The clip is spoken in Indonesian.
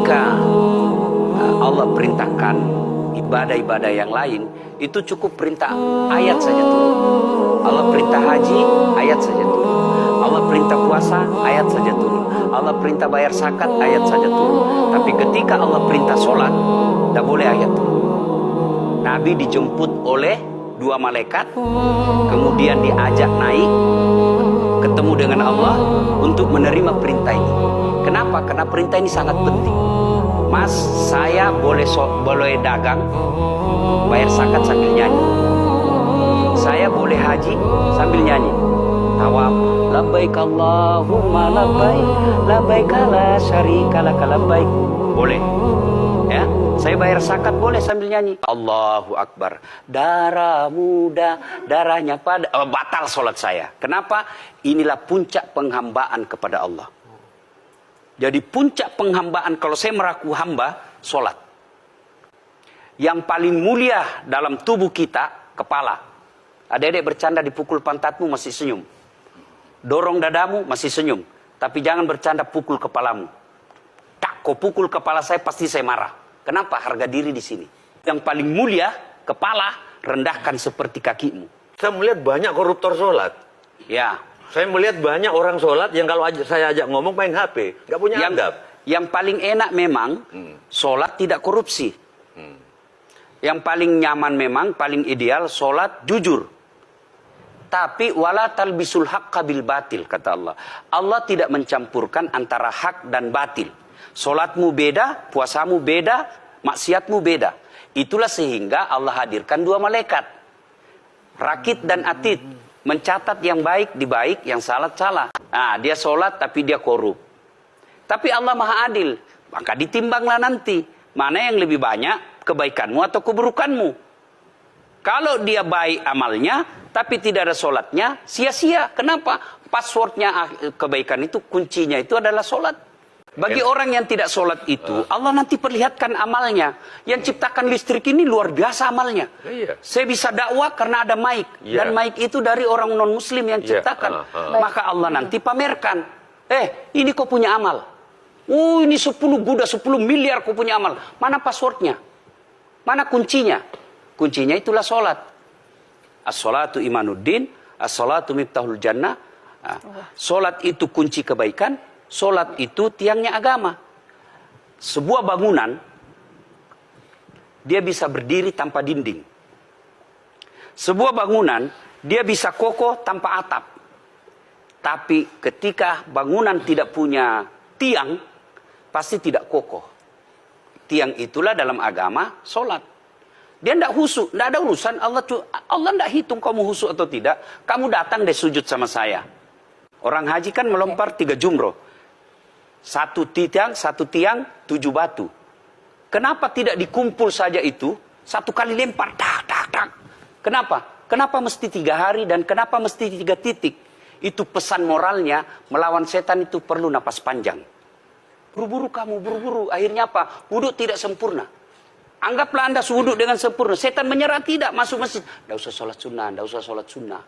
ketika Allah perintahkan ibadah-ibadah yang lain, itu cukup perintah ayat saja turun. Allah perintah haji, ayat saja turun. Allah perintah puasa, ayat saja turun. Allah perintah bayar zakat, ayat saja turun. Tapi ketika Allah perintah sholat, tidak boleh ayat turun. Nabi dijemput oleh dua malaikat, kemudian diajak naik, ketemu dengan Allah untuk menerima perintah ini. Kenapa? Karena perintah ini sangat penting. Mas, saya boleh dagang, bayar zakat sambil nyanyi. Saya boleh haji sambil nyanyi. Tawaf, labbaik Allahumma labbaik, labbaik la syarika lak labbaik. Boleh. Ya, saya bayar zakat boleh sambil nyanyi. Allahu Akbar. Darah muda, darahnya pada batal sholat saya. Kenapa? Inilah puncak penghambaan kepada Allah. Jadi puncak penghambaan kalau saya meraku hamba, sholat. Yang paling mulia dalam tubuh kita, kepala. Adik-adik bercanda dipukul pantatmu masih senyum. Dorong dadamu masih senyum. Tapi jangan bercanda pukul kepalamu. Tak, kau pukul kepala saya pasti saya marah. Kenapa? Harga diri di sini. Yang paling mulia, kepala, rendahkan seperti kakimu. Saya melihat banyak koruptor sholat. Ya. Saya melihat banyak orang sholat yang kalau saya ajak ngomong main HP. Nggak punya adab. Yang paling enak memang, sholat tidak korupsi. Yang paling nyaman memang, paling ideal, sholat jujur. Tapi wala talbisul haqqa bil batil, kata Allah. Allah tidak mencampurkan antara hak dan batil. Sholatmu beda, puasamu beda, maksiatmu beda. Itulah sehingga Allah hadirkan dua malaikat. Rakit dan atid. Mencatat yang baik di baik, yang salah salah. Nah, dia sholat tapi dia korup. Tapi Allah Maha Adil. Maka ditimbanglah nanti. Mana yang lebih banyak, kebaikanmu atau keburukanmu. Kalau dia baik amalnya, tapi tidak ada sholatnya, sia-sia. Kenapa? Passwordnya kebaikan itu, kuncinya itu adalah sholat. Bagi orang yang tidak sholat itu, Allah nanti perlihatkan amalnya. Yang ciptakan listrik ini luar biasa amalnya. Saya bisa dakwah karena ada mic. Dan mic itu dari orang non-muslim yang ciptakan. Maka Allah nanti pamerkan. Ini kau punya amal. Ini 10 Buddha, 10 miliar kau punya amal. Mana passwordnya? Mana kuncinya? Kuncinya itulah sholat. As-sholatu imanuddin, as-sholatu miftahul jannah. Sholat itu kunci kebaikan, sholat itu tiangnya agama. Sebuah bangunan, dia bisa berdiri tanpa dinding. Sebuah bangunan, dia bisa kokoh tanpa atap. Tapi ketika bangunan tidak punya tiang, pasti tidak kokoh. Tiang itulah dalam agama, sholat. Dia tidak husuk, tidak ada urusan. Allah tidak hitung kamu husuk atau tidak. Kamu datang deh sujud sama saya. Orang haji kan melempar 3 jumroh. Satu tiang, 7 batu. Kenapa tidak dikumpul saja itu? Satu kali lempar, tak, tak, tak. Kenapa? Kenapa mesti 3 hari dan kenapa mesti 3 titik? Itu pesan moralnya, melawan setan itu perlu napas panjang. Buru-buru kamu, buru-buru. Akhirnya apa? Wudhu tidak sempurna. Anggaplah Anda wudhu dengan sempurna. Setan menyerah tidak, masuk masjid. Tidak usah sholat sunnah, tidak usah sholat sunnah.